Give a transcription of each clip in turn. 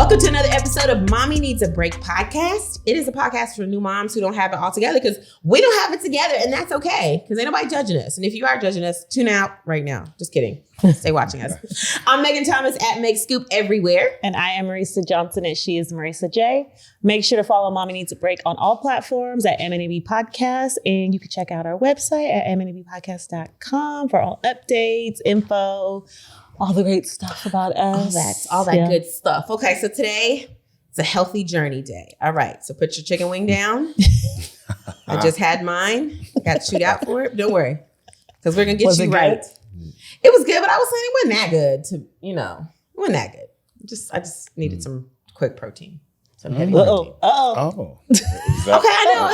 Welcome to another episode of Mommy Needs a Break podcast. It is a podcast for new moms who don't have it all together because we don't have it together, and that's okay because ain't nobody judging us. And if you are judging us, tune out right now. Just kidding. Stay watching us. I'm Megan Thomas at Meg Scoop everywhere. And I am Marisa Johnson, and she is Marisa J. Make sure to follow Mommy Needs a Break on all platforms at MNAB Podcast. And you can check out our website at mnabpodcast.com for all updates, info, all the great stuff about us. All that good stuff. Okay, so today it's a healthy journey day. All right, so put your chicken wing down. I just had mine. Got to shoot out for it. Don't worry, because we're going to get you right. It was good, but I was saying it wasn't that good it wasn't that good. I just needed some quick protein. Some heavy protein. Okay, I know.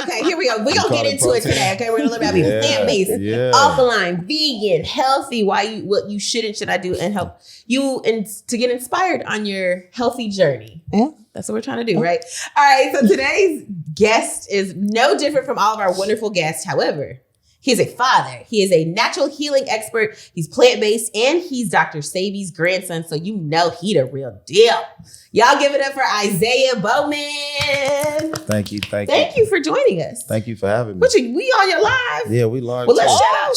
Okay. Here we go. We're going to get into it today. Okay, we're going to learn about being plant-based, alkaline, vegan, healthy, what you should and should I do, and help you to get inspired on your healthy journey. Yeah. That's what we're trying to do, right? All right, so today's guest is no different from all of our wonderful guests. However, he is a father. He is a natural healing expert. He's plant-based, and he's Dr. Sebi's grandson, so you know he the real deal. Y'all give it up for Izeah Bowman. Thank you. Thank you for joining us. Thank you for having me. We on your live? Yeah, we live. Well, let's shout out.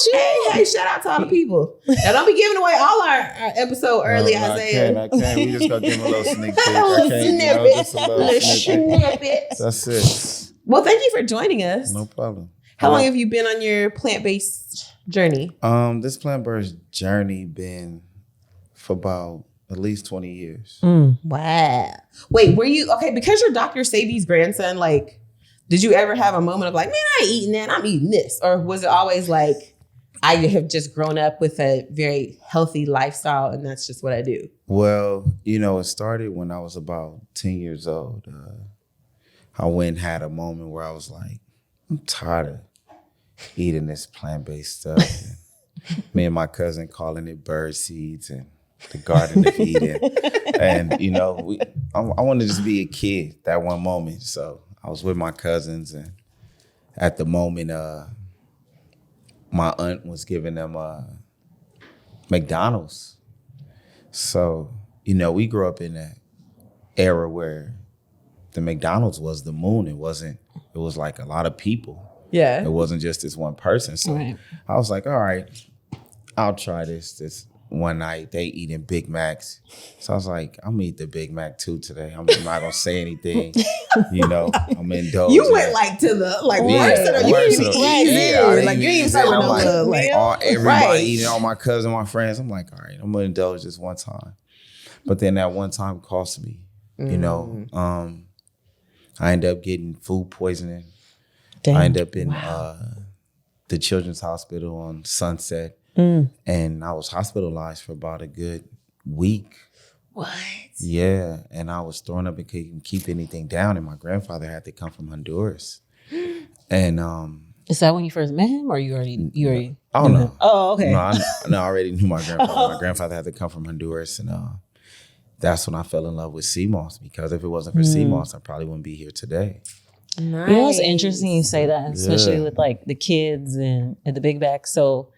Hey, shout out to all the people. Now, don't be giving away all our episode early, Izeah. I can't. We just gonna give him a little sneak peek. Just a little snippet. That's it. Well, thank you for joining us. No problem. How long have you been on your plant-based journey? This plant-based journey been for about at least 20 years. Wow. Wait, were you, okay, because you're Dr. Sebi's grandson, like, did you ever have a moment of like, man, I ain't eating that, I'm eating this? Or was it always like, I have just grown up with a very healthy lifestyle and that's just what I do? Well, it started when I was about 10 years old. I went and had a moment where I was like, I'm tired of eating this plant-based stuff. Me and my cousin calling it bird seeds and the Garden of Eden. And, I wanted to just be a kid that one moment. So I was with my cousins, and at the moment, my aunt was giving them McDonald's. So, we grew up in an era where the McDonald's was the moon. It was like a lot of people. Yeah. It wasn't just this one person. So I was like, all right, I'll try this one night. They eating Big Macs. So I was like, I'm gonna eat the Big Mac too today. I'm not gonna say anything. I'm indulging. You went like to the worst of the you didn't even everybody eating, all my cousins, my friends. I'm like, all right, I'm gonna indulge this one time. But then that one time cost me. I ended up getting food poisoning. Damn. I ended up in the Children's Hospital on Sunset, and I was hospitalized for about a good week. What? Yeah, and I was throwing up and couldn't keep anything down, and my grandfather had to come from Honduras. And is that when you first met him, or you already? Oh no. Oh, okay. No, I already knew my grandfather. My grandfather had to come from Honduras, and that's when I fell in love with sea moss. Because if it wasn't for sea moss, I probably wouldn't be here today. Nice. It's interesting you say that, especially with like the kids and the big back. So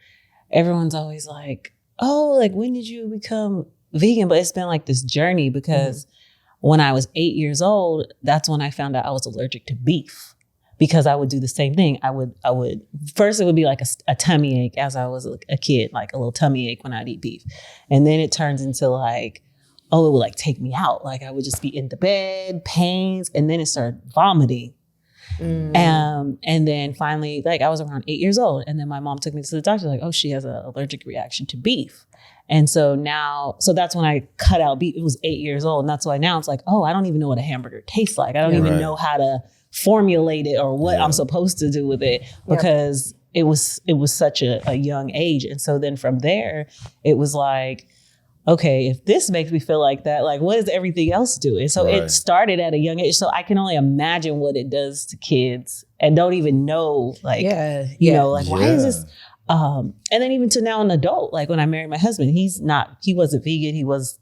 everyone's always like, oh, like when did you become vegan? But it's been like this journey because when I was 8 years old, that's when I found out I was allergic to beef because I would do the same thing. I would first it would be like a tummy ache as I was a kid, like a little tummy ache when I'd eat beef. And then it turns into like, it would like take me out. Like I would just be in the bed, pains, and then it started vomiting. And then finally, like I was around 8 years old, and then my mom took me to the doctor, like, oh, she has an allergic reaction to beef. And so that's when I cut out beef. It was 8 years old. And that's why now it's like, oh, I don't even know what a hamburger tastes like. I don't even know how to formulate it or what I'm supposed to do with it because it was such a young age. And so then from there, it was like, okay, if this makes me feel like that, like what is everything else doing? So it started at a young age. So I can only imagine what it does to kids and don't even know, like, why is this? And then even to now an adult, like when I married my husband, he wasn't vegan.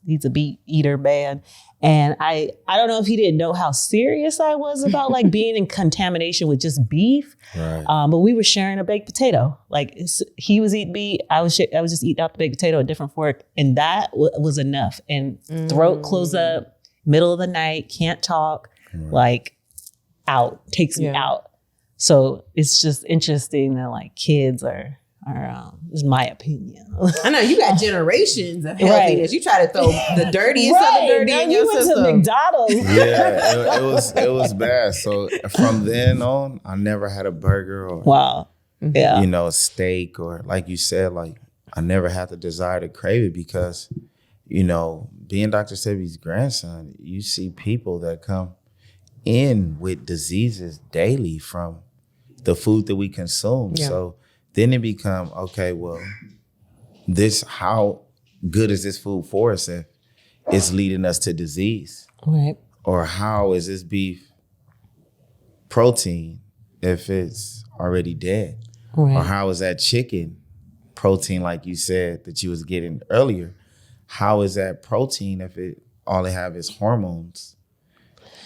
He's a meat eater, man. And I don't know if he didn't know how serious I was about like being in contamination with just beef. Right. But we were sharing a baked potato. Like he was eating meat. I was just eating out the baked potato, a different fork. And that was enough. And throat closed up, middle of the night, can't talk, like takes me out. So it's just interesting that like kids are is my opinion. I know you got generations of healthiness. You try to throw the dirtiest of the dirty in your system. You went to McDonald's. Yeah, it was bad. So from then on, I never had a burger or a steak, or like you said, like I never had the desire to crave it because, being Dr. Sebi's grandson, you see people that come in with diseases daily from the food that we consume. Yeah. So then it become, okay, well, how good is this food for us if it's leading us to disease? Right. Or how is this beef protein if it's already dead? Right. Or how is that chicken protein, like you said, that you was getting earlier? How is that protein if all they have is hormones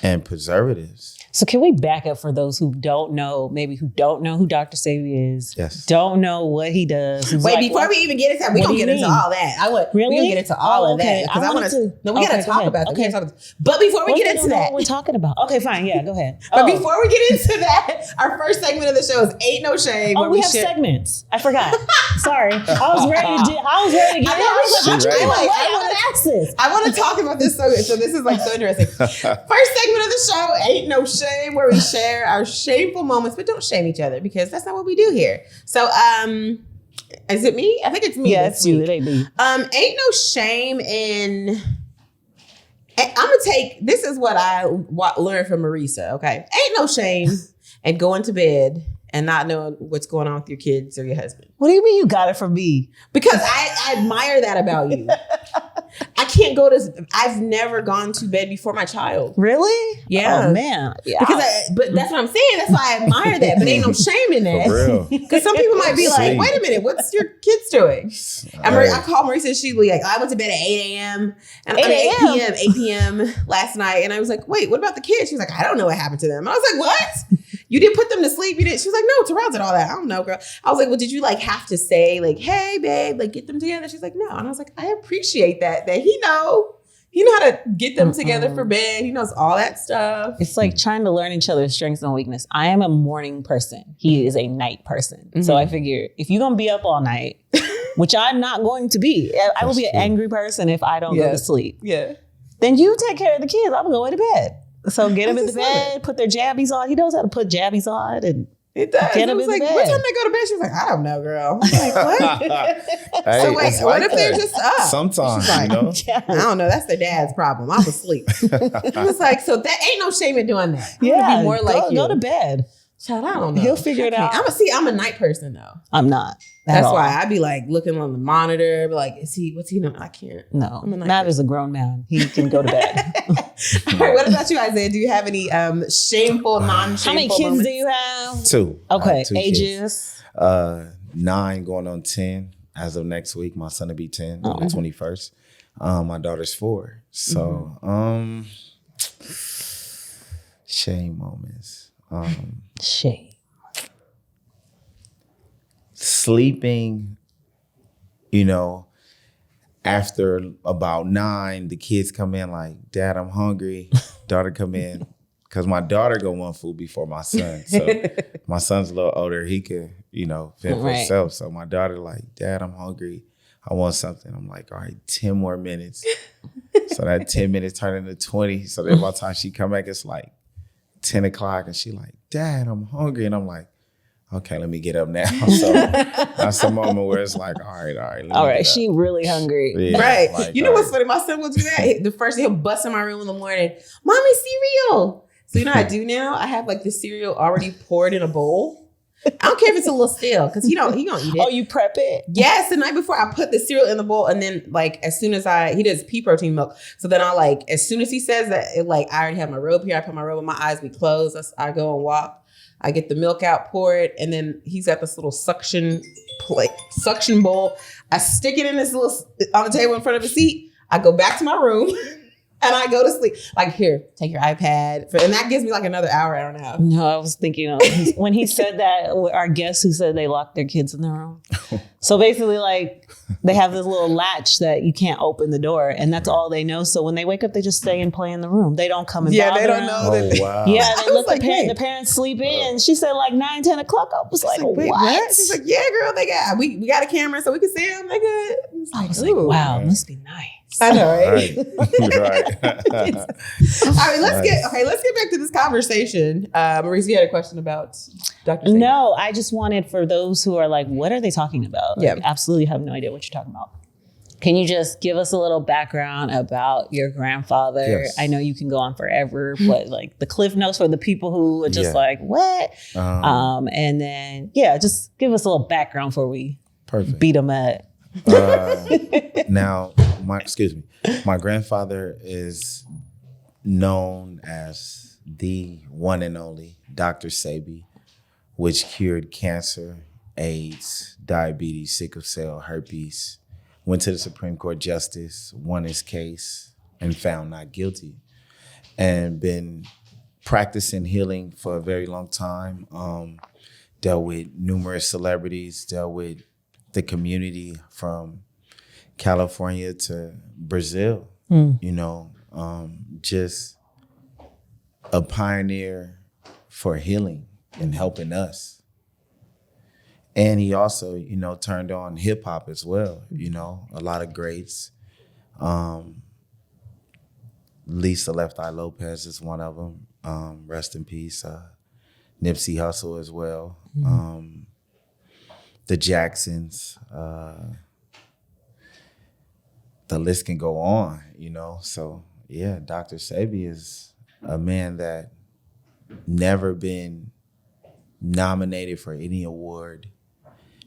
and preservatives? So can we back up for those who don't know who Dr. Sebi is, don't know what he does? Wait, before we even get into that, we're going to get into all that. We're going to get into all of that. Because we got to talk about that. But before we get into that. What we're talking about. Okay, fine. Yeah, go ahead. But before we get into that, our first segment of the show is Ain't No Shame. Oh, we have segments. I forgot. Sorry. I was ready to get it. I want to talk about this so this is like so interesting. First segment of the show, Ain't No Shame, where we share our shameful moments, but don't shame each other because that's not what we do here. So, is it me? I think it's me. Yeah, it's you. It ain't me. Ain't no shame in. I'm gonna take. This is what I learned from Marisa. Okay, ain't no shame in going to bed and not knowing what's going on with your kids or your husband. What do you mean you got it from me? Because I admire that about you. I've never gone to bed before my child. Really? Yeah. Oh, man. Yeah. But that's what I'm saying. That's why I admire that. But ain't no shame in that. For real. Because some people might be like, wait a minute, what's your kids doing? I called Marisa, she'd be like, I went to bed at 8 a.m. and 8 p.m. last night. And I was like, wait, what about the kids? She was like, I don't know what happened to them. And I was like, what? You didn't put them to sleep? You didn't? She was like, no, Terrell did all that. I don't know, girl. I was like, well, did you like have to say like, hey, babe, like get them together? She's like, no. And I was like, I appreciate that he know how to get them together for bed. He knows all that stuff. It's like trying to learn each other's strengths and weakness. I am a morning person. He is a night person. Mm-hmm. So I figure if you're going to be up all night, which I'm not going to be, I will be an angry person if I don't go to sleep. Yeah. Then you take care of the kids. I'm going to bed. So get them in the bed, put their jabbies on. He knows how to put jabbies on and it does. Get them in the bed. What time they go to bed? She was like, I don't know, girl. I'm like, what? So wait, what if they're just up? Sometimes, like, I don't know. That's their dad's problem. I was asleep. I was like, so that ain't no shame in doing that. I'm gonna be more like you. Go to bed. Child, I don't know. He'll figure it out. I'm a night person though. I'm not. That's why I'd be like looking on the monitor, be like, what's he doing? I can't. No, Matt is a grown man. He can go to bed. All right, what about you, Izeah? Do you have any shameful, non-shameful How many kids moments? do you have? 2. Okay, 2 ages? 9 going on 10 as of next week. My son will be 10 on the 21st. My daughter's 4. So, shame moments. Shame. Sleeping, after about 9, the kids come in like, Dad, I'm hungry. Daughter come in, because my daughter go want food before my son. So my son's a little older. He could, fend for himself. So my daughter like, Dad, I'm hungry. I want something. I'm like, all right, 10 more minutes. So that 10 minutes turned into 20. So then by the time she come back, it's like 10 o'clock. And she like, Dad, I'm hungry. And I'm like, okay, let me get up now. So that's a moment where it's like, all right. She really hungry. Yeah, right. Like, you know what's funny? My son will do that. The first thing he'll bust in my room in the morning, Mommy, cereal. So you know what I do now? I have like the cereal already poured in a bowl. I don't care if it's a little stale because he gonna eat it. Oh, you prep it? Yes, the night before I put the cereal in the bowl, and then like as soon as he does pea protein milk, so then I like as soon as he says that, I already have my robe here. I put my robe, and my eyes be closed. I go and walk. I get the milk out, pour it, and then he's got this little suction bowl. I stick it in this on the table in front of the seat. I go back to my room and I go to sleep. Like, here, take your iPad. And that gives me like another hour and a half. No, I was thinking of when he said that, our guests who said they locked their kids in their room. So basically, like, they have this little latch that you can't open the door, and that's all they know. So when they wake up, they just stay and play in the room. They don't come and bother they don't them. know that. Oh, wow. Yeah, they let the parents sleep in. She said like 9, 10 o'clock. I was like, Wait, what? She's like, yeah, girl, we got a camera so we can see them. They good. I was like, wow, must be nice. I know, right? Right. All right, let's get back to this conversation. Marisa, you had a question about Dr. Sebi. No, I just wanted for those who are like, what are they talking about? Like, Yeah. absolutely have no idea what you're talking about. Can you just give us a little background about your grandfather? Yes. I know you can go on forever, but like the cliff notes for the people who are just like, what? And then, just give us a little background before we Perfect. beat them at. Now, my grandfather is known as the one and only Dr. Sebi, which cured cancer, AIDS, diabetes, sickle cell, herpes, went to the Supreme Court justice, won his case, and found not guilty, and been practicing healing for a very long time. Dealt with numerous celebrities, dealt with the community from California to Brazil, just a pioneer for healing and helping us. And he also, turned on hip hop as well, a lot of greats. Lisa Left Eye Lopez is one of them. Rest in peace. Nipsey Hussle as well. The Jacksons. The list can go on, So, yeah, Dr. Sebi is a man that never been nominated for any award,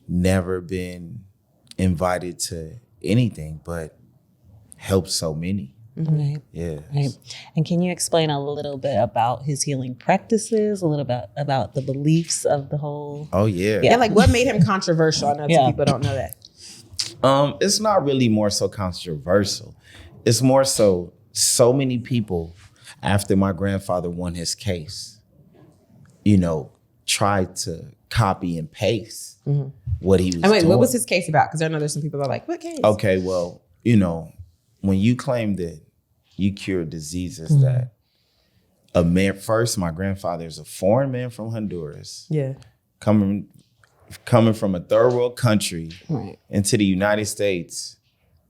never been invited to anything, but helped so many. Right. Yeah. Right. And can you explain a little bit about his healing practices, a little bit about the beliefs of the whole? Oh, yeah. Yeah, like what made him controversial? I know some people don't know that. It's not really more so controversial. It's more so many people, after my grandfather won his case, tried to copy and paste what he was doing. What was his case about? Because I know there's some people that are like, what case? Okay, well, when you claim that you cure diseases that a man, first, my grandfather is a foreign man from Honduras. Yeah. Coming from a third world country into the United States,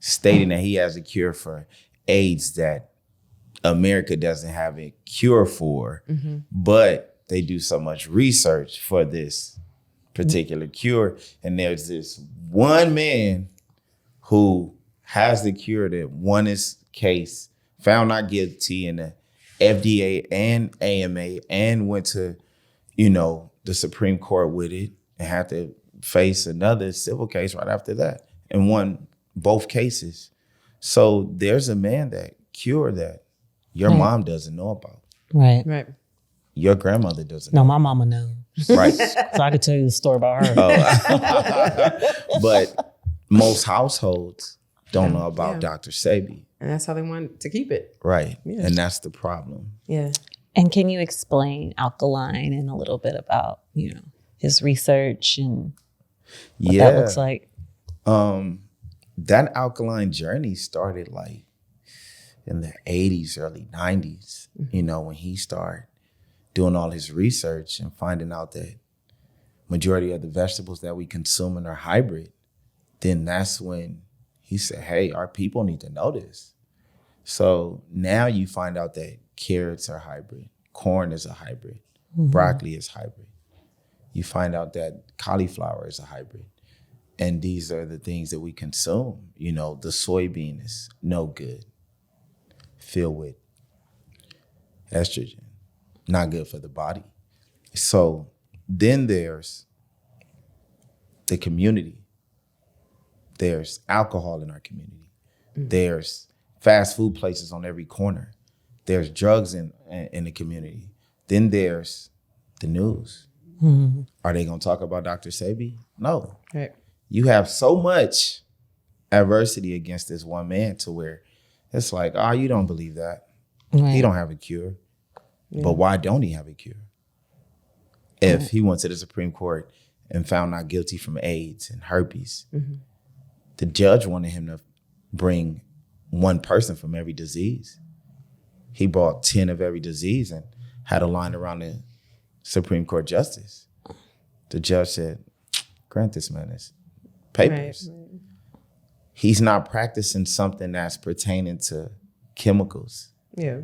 stating that he has a cure for AIDS that America doesn't have a cure for, but they do so much research for this particular cure. And there's this one man who has the cure that won his case, found not guilty in the FDA and AMA, and went to, the Supreme Court with it, and had to face another civil case right after that, and won both cases. So there's a man that cured that your mom doesn't know about. Right. Right. Your grandmother doesn't No, know. my mama knows. Right. So I could tell you the story about her. But most households don't know about Dr. Sebi. And that's how they want to keep it. Right. Yeah. And that's the problem. Yeah. And can you explain Alkaline and a little bit about, his research and what that looks like? That Alkaline journey started like in the 80s, early 90s, when he started doing all his research and finding out that majority of the vegetables that we consuming are hybrid. Then that's when he said, hey, our people need to know this. So now you find out that carrots are hybrid, corn is a hybrid, broccoli is hybrid. You find out that cauliflower is a hybrid. And these are the things that we consume. The soybean is no good, filled with estrogen, not good for the body. So then there's the community. There's alcohol in our community. There's fast food places on every corner. There's drugs in the community. Then there's the news. Are they going to talk about Dr. Sebi? No. Right. You have so much adversity against this one man to where it's like, oh, you don't believe that. Right. He don't have a cure. Yeah. But why don't he have a cure? If he went to the Supreme Court and found not guilty from AIDS and herpes, the judge wanted him to bring one person from every disease. He brought 10 of every disease and had a line around the Supreme Court justice. The judge said, grant this man his papers. Right. He's not practicing something that's pertaining to chemicals. Yeah.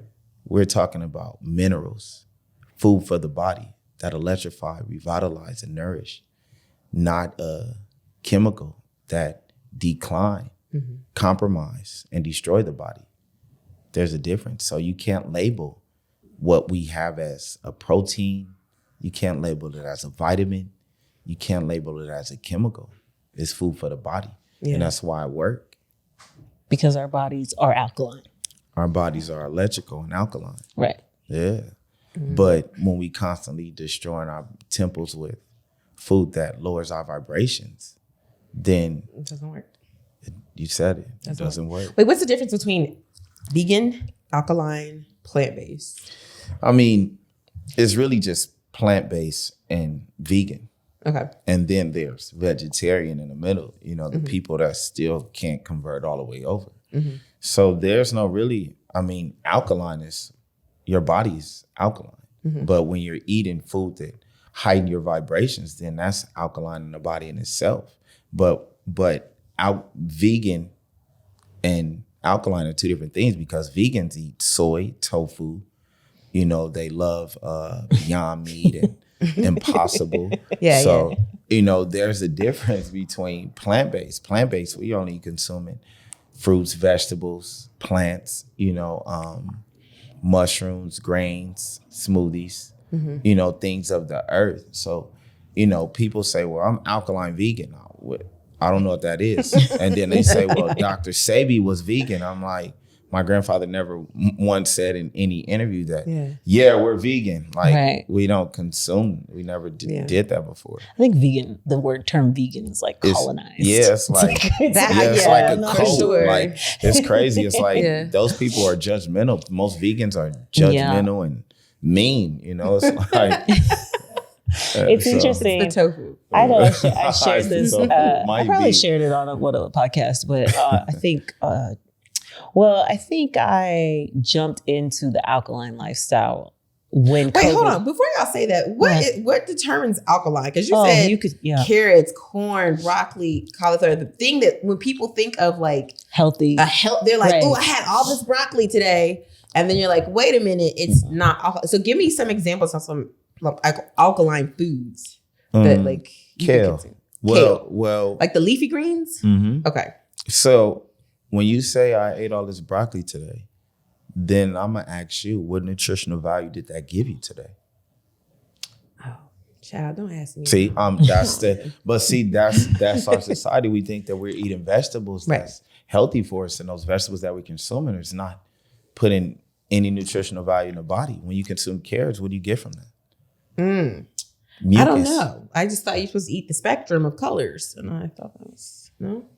We're talking about minerals, food for the body that electrify, revitalize, and nourish, not a chemical that decline, compromise, and destroy the body. There's a difference. So you can't label what we have as a protein. You can't label it as a vitamin. You can't label it as a chemical. It's food for the body. Yeah. And that's why it works. Because our bodies are alkaline. Our bodies are electrical and alkaline. Right. Yeah. But when we constantly destroying our temples with food that lowers our vibrations, then It doesn't work. you said it. It doesn't work. Wait, what's the difference between vegan, alkaline, plant-based? I mean, it's really just plant-based and vegan. Okay. And then there's vegetarian in the middle, the people that still can't convert all the way over. So there's no really, alkaline is, your body's alkaline. But when you're eating food that heighten your vibrations, then that's alkaline in the body in itself. But vegan and alkaline are two different things because vegans eat soy, tofu, they love Beyond Meat and Impossible. So, there's a difference between plant-based. Plant-based, we only consuming fruits, vegetables, plants, mushrooms, grains, smoothies, things of the earth. So, people say, well, I'm alkaline vegan. I don't know what that is. And then they say, well, Dr. Sebi was vegan. I'm like, my grandfather never once said in any interview that, we're vegan. Like, we don't consume. We never did that before. I think vegan, the term vegan is like colonized. It's like, it's like a cult. Sure. Like, it's crazy. It's like those people are judgmental. Most vegans are judgmental and mean, It's like... It's interesting. It's the tofu. I know I shared this. I probably be. Shared it on a podcast, but I think... I think I jumped into the alkaline lifestyle when Wait, hold on. Before y'all say that, what determines alkaline? Because you said carrots, corn, broccoli, cauliflower. The thing that when people think of like healthy, they're like, oh, I had all this broccoli today. And then you're like, wait a minute, it's not alkaline. So give me some examples of some alkaline foods that like kale. Well, like the leafy greens? Okay. So when you say I ate all this broccoli today, then I'm going to ask you, what nutritional value did that give you today? Oh, child, don't ask me. See, that's our society. We think that we're eating vegetables that's healthy for us, and those vegetables that we're consuming is not putting any nutritional value in the body. When you consume carrots, what do you get from that? Mucus. I don't know. I just thought you were supposed to eat the spectrum of colors, and I thought that was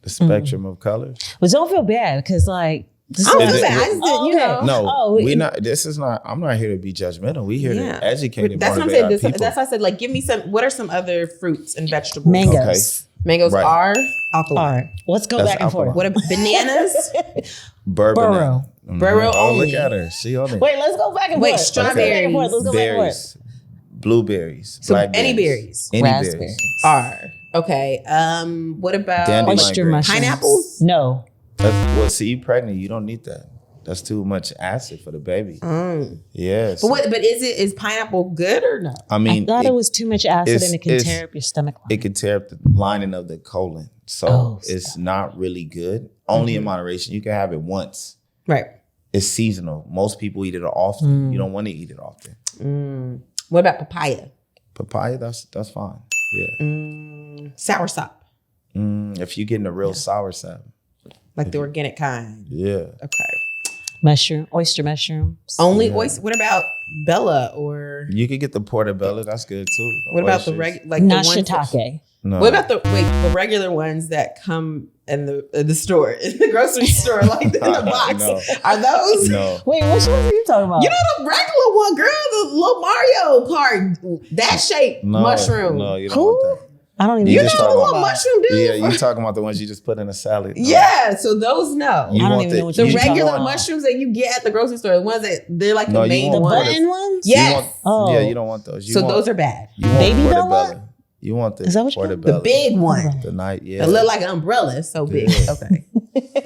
the spectrum of colors. But don't feel bad because like this I'm is not bad. I just didn't, No, we're not. This is not. I'm not here to be judgmental. We're here to educate and that's motivate what I'm saying. our people. That's why I said, like, give me some. What are some other fruits and vegetables? Mangoes. Mangoes are alkaline. Let's go back and alkaline. forth. What are bananas? Burrow. Burrow only. Look at her. She on it. Wait, let's go back and Wait, forth. strawberries, Let's go back and berries, blueberries, so blackberries, any berries. any Raspberries. berries. Are okay. What about Dandelion oyster grapes. mushrooms? pineapples? No. See, you pregnant, you don't need that. That's too much acid for the baby. Yes. But is pineapple good or no? I mean, I thought it was too much acid and it can it's- tear up your stomach. it could tear up the lining of the colon. So it's not really good. Only in moderation. You can have it once. Right. It's seasonal. Most people eat it often. You don't want to eat it often. What about papaya? Papaya, that's fine. Yeah. Soursop, If you're getting a real sour sap. like the organic kind. Yeah. Okay. oyster mushrooms. Only oyster. What about Bella or? You could get the portobello. That's good too. What about the like not the ones shiitake? No. What about the regular ones that come in the store, in the grocery store, like in the box? No. Are those? No. Wait, which ones are you talking about? You know the regular one, girl, the little Mario Kart, that shape mushroom. No, you don't Who? want that. I don't even. You You just know talking what about- mushroom do? Yeah, you talking about the ones you just put in a salad. Yeah, so those no. You I don't want even know what The you're talking regular about. mushrooms that you get at the grocery store, the ones that they're like No, the you main The want ones. button ones? Yes. You want, Oh. Yeah, you don't want those. You So want, those are bad. You want Baby portobello. Bella? You want the Is that what you want? portobello. The big one. The night, yeah. It look like an umbrella. It's so big. Yeah. Okay.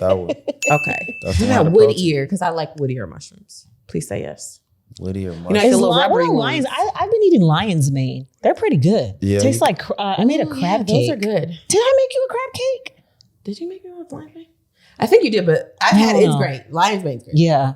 That one. Okay. That's What the about one wood protein. ear? Because I like wood ear mushrooms. Please say yes. Whittier know, mushroom. it's a little what rubbery are lions? ones. I've been eating lion's mane. They're pretty good. Yeah, Tastes you- like I made a crab cake. Those are good. Did I make you a crab cake? Did you make it with lion's mane? I think you did, but I've had it. It's great. Lion's mane's great. Yeah.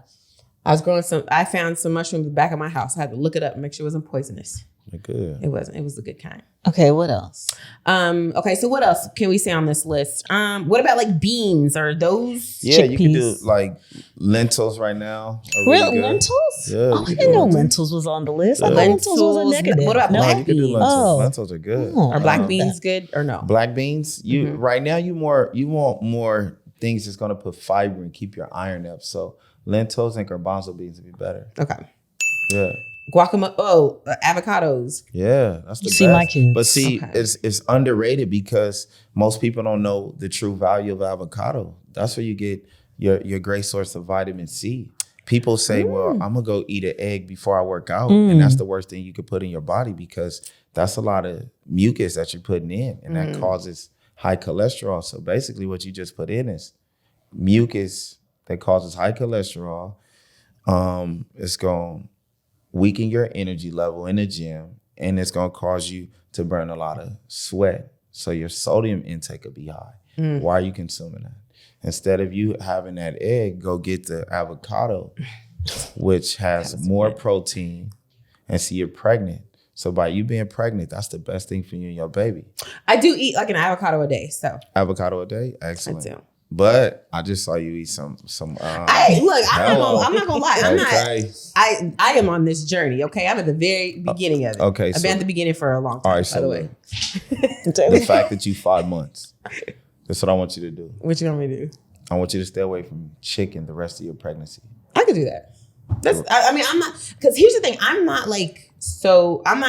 I found some mushrooms in the back of my house. I had to look it up and make sure it wasn't poisonous. They're good. It wasn't. It was the good kind. Okay, what else? Okay, so what else can we say on this list? What about like beans? Are those Yeah, you can do Chickpeas. like lentils right now. Are Real good. lentils? Yeah, Oh, you I can didn't do know lentils. lentils was on the list. I Yeah. thought lentils was a Lentils. negative. What about No, black you can do beans? lentils. Oh. Lentils are good. Oh. Are black Oh. beans good or no? Black beans, you right now you want more things that's gonna put fiber and keep your iron up. So lentils and garbanzo beans would be better. Okay. Yeah. Guacamole. Oh, avocados. Yeah, that's the You see best. my kids. But see, Okay. it's underrated because most people don't know the true value of avocado. That's where you get your great source of vitamin C. People say, well, I'm gonna go eat an egg before I work out. And that's the worst thing you could put in your body because that's a lot of mucus that you're putting in and that causes high cholesterol. So basically what you just put in is mucus that causes high cholesterol. It's going weaken your energy level in the gym, and it's going to cause you to burn a lot of sweat. So your sodium intake will be high. Why are you consuming that? Instead of you having that egg, go get the avocado, which has more protein, and see you're pregnant. So by you being pregnant, that's the best thing for you and your baby. I do eat like an avocado a day, so Avocado a day, excellent. I do. But I just saw you eat some. Hey, look, I'm hello. not gonna lie. Okay. I am on this journey. Okay, I'm at the very beginning of it. Okay, I've so- been at the beginning for a long time. All right, by so the way, the fact that you 5 months, that's what I want you to do. what you want me to do? I want you to stay away from chicken the rest of your pregnancy. I could do that. I mean, I'm not, because here's the thing. I'm not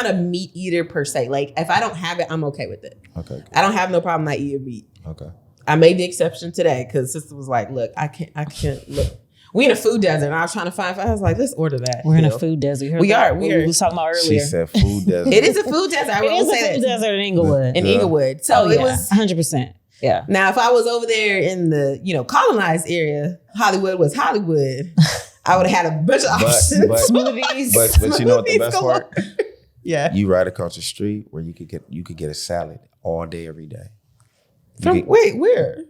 a meat eater per se. Like, if I don't have it, I'm okay with it. Okay. I don't have no problem not eating meat. Okay. I made the exception today because sister was like, look, I can't look. We in a food desert, and I was trying to find. I was like, let's order that. We're in you a know? food desert. You heard We that? are. We was talking about earlier. She said food desert. It is a food desert. I It will is a say food that. desert in Inglewood. In Yeah. Inglewood. So it was 100%. Yeah. now if I was over there in the, colonized area, Hollywood was Hollywood. I would have had a bunch of options. but- Smoothies. But you know what the Smoothies best galore. part? Yeah. You ride across the street where you could get a salad all day, every day. Wait, where?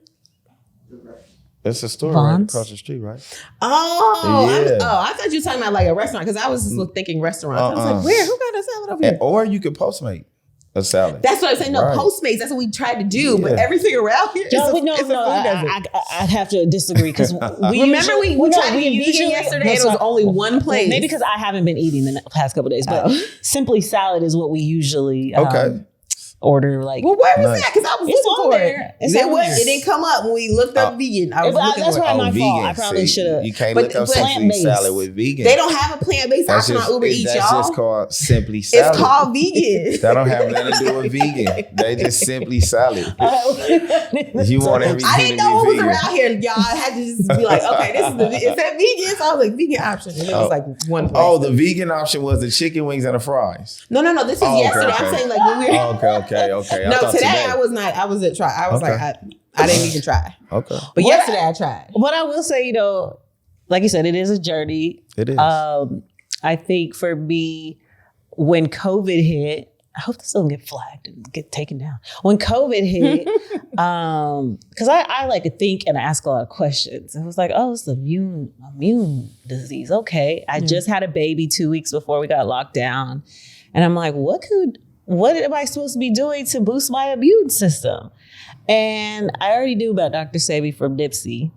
It's a store Vons? right across the street, right? Oh, Yeah. I thought you were talking about like a restaurant because I was just thinking restaurant. I was like, where? Who got a salad over here? Or you could Postmate a salad. That's what I'm saying. No, Right. Postmates. That's what we tried to do, but Yeah. everything around here is a food desert. I'd have to disagree because we Remember we tried to be vegan usually- yesterday and it was only one place. Maybe because I haven't been eating the past couple of days, but Simply Salad is what we usually Okay. order. Like, Well, where was Nice. that? Because I was It's looking on for there. it. It's It on was. there. It didn't come up when we looked up vegan. I was looking that's for right. it. my fault. I probably should've- You can't But- look up but Simply plant-based. Salad with vegan. They don't have a plant-based option on Uber Eats, That's y'all. just called Simply Salad. It's called vegan. That don't have nothing to do with vegan. They just Simply Salad. You want everything I to didn't be know what was vegan. around here, y'all. I had to just be like, okay, is that vegan? So I was like, vegan option. And it was like one place. Oh, the vegan option was the chicken wings and the fries. No, this was Oh, okay, yesterday. okay. I'm saying like when we were. Okay. I No, thought today I was not. I was at try. I was Okay. like, I didn't even try. Okay. But What yesterday I tried. What I will say, like you said, it is a journey. It is. I think for me, when COVID hit, I hope this doesn't get flagged and get taken down. When COVID hit, because I like to think and I ask a lot of questions. It was like, oh, it's immune disease. Okay. I just had a baby 2 weeks before we got locked down. And I'm like, what could what am I supposed to be doing to boost my immune system? And I already knew about Dr. Sebi from Nipsey.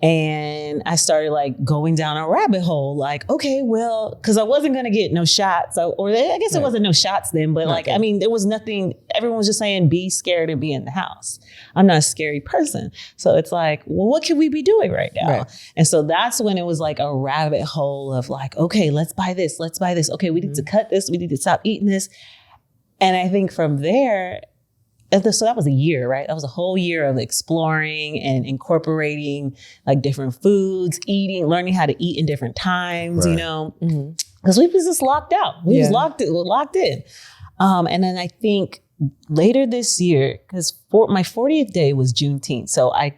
And I started like going down a rabbit hole, like, okay, well, because I wasn't going to get no shots. Or I guess it wasn't no shots then, but like, I mean, there was nothing. Everyone was just saying, be scared and be in the house. I'm not a scary person. So it's like, well, what can we be doing right now? Right. And so that's when it was like a rabbit hole of like, okay, let's buy this. Let's buy this. Okay, we need to cut this. We need to stop eating this. And I think from there, so that was a year, right? That was a whole year of exploring and incorporating like different foods, eating, learning how to eat in different times, you know, because we was just locked out. We was locked in. And then I think later this year, because my 40th day was Juneteenth. So I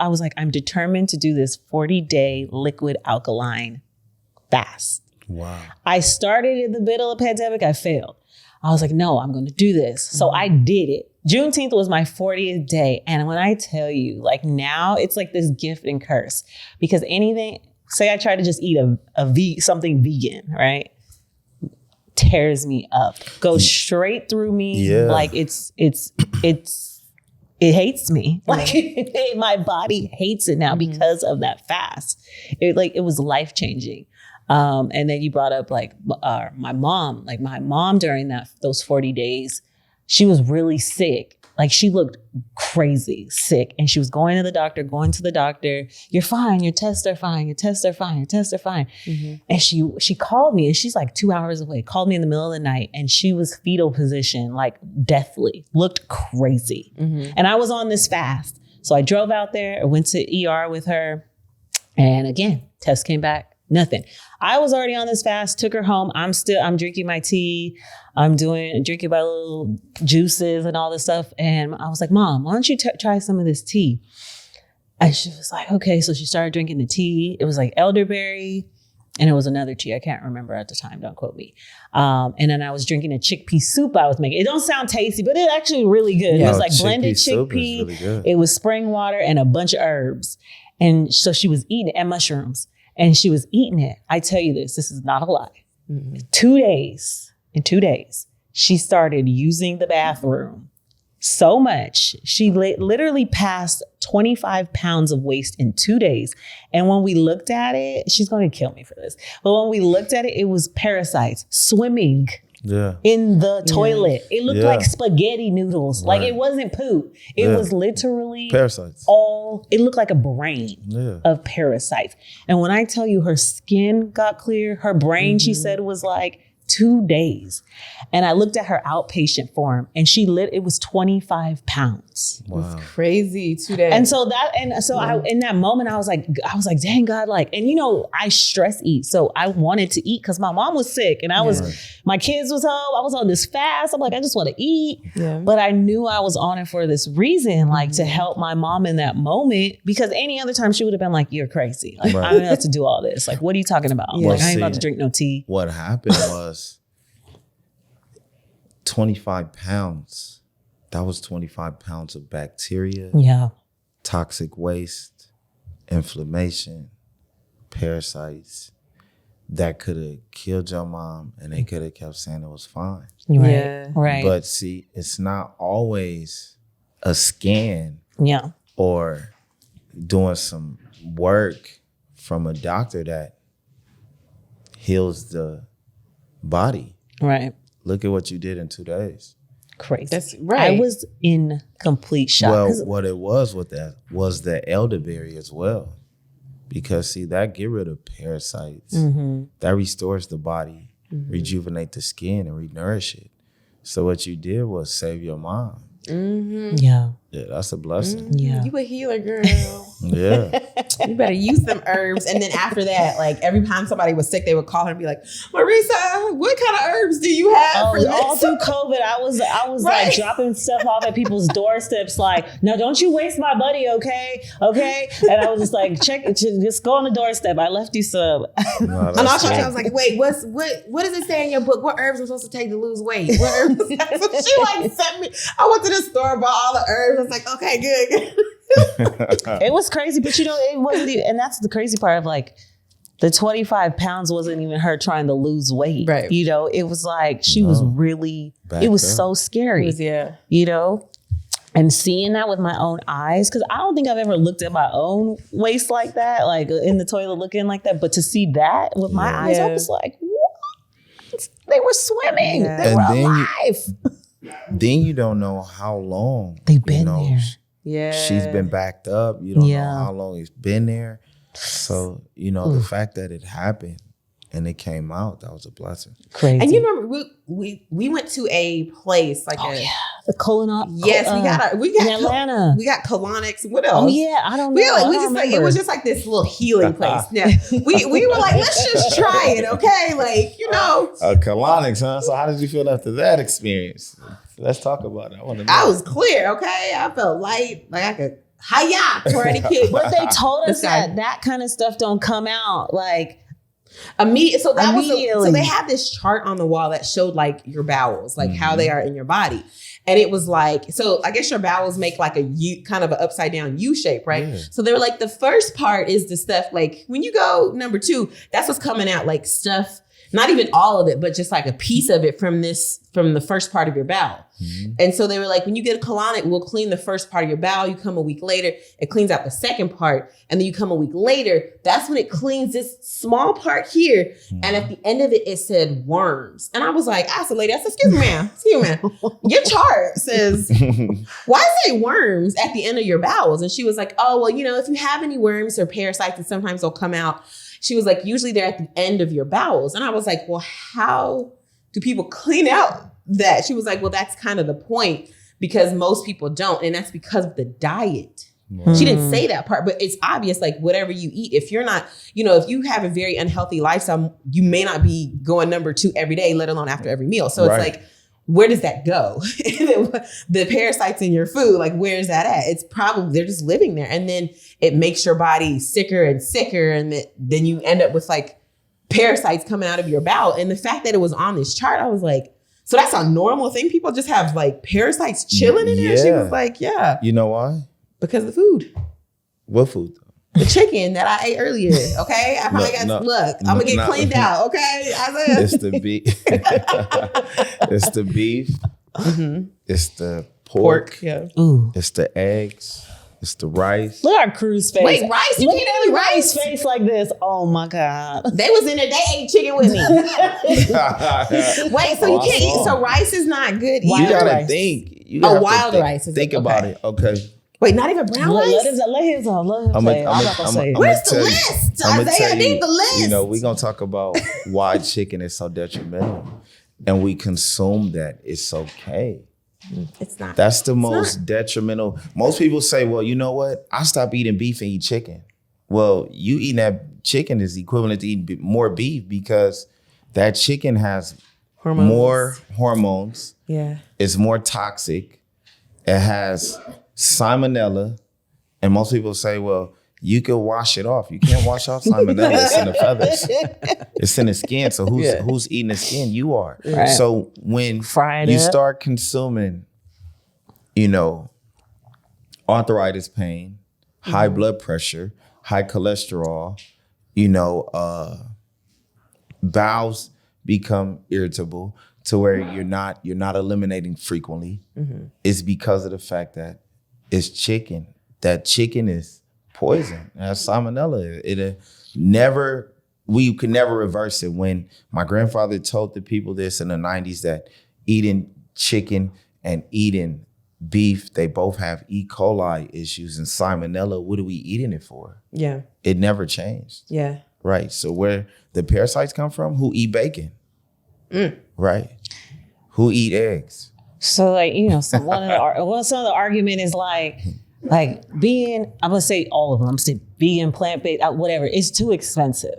was like, I'm determined to do this 40-day liquid alkaline fast. Wow. I started in the middle of the pandemic. I failed. I was like, no, I'm going to do this. So I did it. Juneteenth was my 40th day. And when I tell you, like now it's like this gift and curse, because anything, say I try to just eat something vegan, right? Tears me up, goes straight through me. Yeah. Like it hates me. Like my body hates it now because of that fast. It was life-changing. And then you brought up like my mom during those 40 days, she was really sick. Like she looked crazy sick, and she was going to the doctor. You're fine. Your tests are fine. And she called me, and she's like 2 hours away, called me in the middle of the night, and she was fetal position, like deathly, looked crazy. And I was on this fast. So I drove out there, I went to ER with her. And again, test came back. Nothing. I was already on this fast, took her home. I'm drinking my tea. I'm drinking my little juices and all this stuff. And I was like, Mom, why don't you try some of this tea? And she was like, okay. So she started drinking the tea. It was like elderberry, and it was another tea. I can't remember at the time. Don't quote me. And then I was drinking a chickpea soup I was making. It don't sound tasty, but it's actually really good. It was like blended chickpea. Really, it was spring water and a bunch of herbs. And so she was eating it, and mushrooms. And she was eating it. I tell you this is not a lie. In 2 days, she started using the bathroom so much. She literally passed 25 pounds of waste in 2 days. And when we looked at it, she's going to kill me for this. But when we looked at it, it was parasites swimming in the toilet. It looked like spaghetti noodles. Like it wasn't poop. It was literally parasites. It looked like a brain of parasites. And when I tell you her skin got clear, her brain, she said, was like 2 days. And I looked at her outpatient form, and it was 25 pounds. Wow. That's crazy. 2 days. And so in that moment, I was like, dang God, like, and you know, I stress eat. So I wanted to eat because my mom was sick, and my kids was home. I was on this fast. I'm like, I just want to eat. Yeah. But I knew I was on it for this reason, like to help my mom in that moment, because any other time she would have been like, you're crazy. Like, I don't have to do all this. Like, what are you talking about? Yeah. Like, I ain't about to drink no tea. What happened was 25 pounds. That was 25 pounds of bacteria, toxic waste, inflammation, parasites that could have killed your mom, and they could have kept saying it was fine. Right. But see, it's not always a scan or doing some work from a doctor that heals the body. Right. Look at what you did in 2 days. Crazy. That's right. I was in complete shock. Well, what it was with that was the elderberry as well. Because see, that get rid of parasites. That restores the body, rejuvenate the skin, and re-nourish it. So what you did was save your mom. Yeah, that's a blessing. Yeah, you a healer, girl. Yeah. You better use them herbs. And then after that, like every time somebody was sick, they would call her and be like, Marisa, what kind of herbs do you have for this? All through COVID, I was like dropping stuff off at people's doorsteps, like, no, don't you waste my money, okay? And I was just like, just go on the doorstep. I left you some. No, and I was like, wait, what does it say in your book? What herbs I'm supposed to take to lose weight? What herbs? So she like sent me. I went to the store, bought all the herbs. I was like, okay, good. It was crazy, but you know, it wasn't even, and that's the crazy part of like the 25 pounds wasn't even her trying to lose weight. Right. You know, it was like she was really It was so scary. Yeah. You know? And seeing that with my own eyes, because I don't think I've ever looked at my own waist like that, like in the toilet looking like that. But to see that with my eyes, I was like, what? They were swimming. Yeah. They were alive. Then you don't know how long they've been there. Yeah. She's been backed up. You don't know how long it's been there. So, the fact that it happened and it came out, that was a blessing. Crazy. And you remember we went to a place like the colon. Yes, we got in Atlanta. We got colonics. What else? Oh yeah, I don't know. It was just like this little healing place. Yeah, we were like, let's just try it, okay? Like colonics, huh? So how did you feel after that experience? Let's talk about it. I want to know. I was clear, okay? I felt light, like I could hi-ya for any kid. But they told us that kind of stuff don't come out like immediately. So immediately. So they had this chart on the wall that showed like your bowels, like how they are in your body. And it was like, so I guess your bowels make like a U, kind of an upside down U shape, right? Yeah. So they were like, the first part is the stuff like when you go number 2, that's what's coming out, like stuff, not even all of it, but just like a piece of it from the first part of your bowel. Mm-hmm. And so they were like, when you get a colonic, we'll clean the first part of your bowel. You come a week later, it cleans out the second part. And then you come a week later, that's when it cleans this small part here. Mm-hmm. And at the end of it, it said worms. And I was like, I asked the lady, I said, excuse me, ma'am, your chart says, why is it worms at the end of your bowels? And she was like, oh, well, if you have any worms or parasites, and sometimes they'll come out. She was like, usually they're at the end of your bowels. And I was like, well, how do people clean out that? She was like, well, that's kind of the point because most people don't. And that's because of the diet. Wow. She didn't say that part, but it's obvious, like whatever you eat, if you're not, if you have a very unhealthy lifestyle, you may not be going number 2 every day, let alone after every meal. So It's like, where does that go? The parasites in your food, like where's that at? It's probably, they're just living there. And then it makes your body sicker and sicker. And then you end up with like parasites coming out of your bowel. And the fact that it was on this chart, I was like, so that's a normal thing? People just have like parasites chilling in there? She was like, yeah. You know why? Because of the food. What food? The chicken that I ate earlier, okay? I probably I'm going to get cleaned out, okay? It's the beef. It's the beef. Mm-hmm. It's the pork. Yeah. Ooh. It's the eggs. It's the rice. Look at our crew's face. Wait, rice? You can't eat rice? Face like this. Oh my God. They was in there. They ate chicken with me. Wait, so you can't eat. So rice is not good either. You gotta think. You have wild rice. Think about it. Okay. Wait, not even brown rice? Let him say it. I'm not going to say it. Where's the list? Izeah, I need the list. We're going to talk about why chicken is so detrimental. And we consume that. It's okay. It's not. That's the most detrimental. Most people say, well, you know what? I stopped eating beef and eat chicken. Well, you eating that chicken is equivalent to eating more beef because that chicken has more hormones. Yeah. It's more toxic. It has salmonella, and most people say, well, you could wash it off. You can't wash off salmonella. It's in the feathers. It's in the skin. So who's eating the skin? You are. Right. So when you start consuming, arthritis pain, high blood pressure, high cholesterol, bowels become irritable to where you're not eliminating frequently. Mm-hmm. It's because of the fact that it's chicken. That chicken is poison. It has salmonella. We could never reverse it. When my grandfather told the people this in the 90s that eating chicken and eating beef, they both have E. coli issues and salmonella. What are we eating it for? Yeah. It never changed. Yeah. Right. So where the parasites come from, who eat bacon? Right. Who eat eggs? So some of the argument is like being, I'm going to say all of them. I'm going to say vegan, plant-based, whatever. It's too expensive.